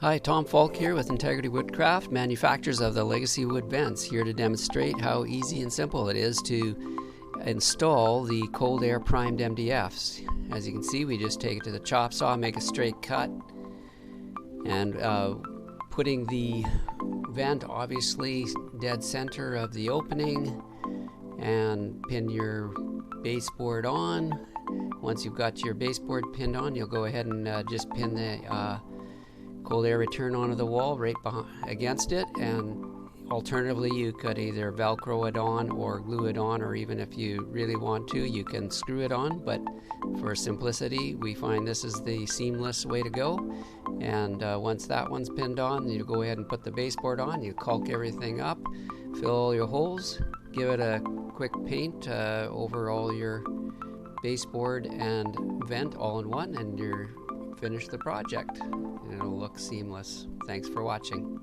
Hi, Tom Falk here with Integrity Woodcraft, manufacturers of the Legacy Wood Vents, here to demonstrate how easy and simple it is to install the cold air primed MDFs. As you can see, we just take it to the chop saw, make a straight cut, and putting the vent obviously dead center of the opening, and pin your baseboard on. Once you've got your baseboard pinned on, you'll go ahead and just pin the cold air return onto the wall right against it, and alternatively you could either velcro it on or glue it on, or even if you really want to, you can screw it on, but for simplicity we find this is the seamless way to go. And once that one's pinned on, you go ahead and put the baseboard on, you caulk everything up, fill all your holes, give it a quick paint over all your baseboard and vent all in one, and you're finished the project and it'll look seamless. Thanks for watching.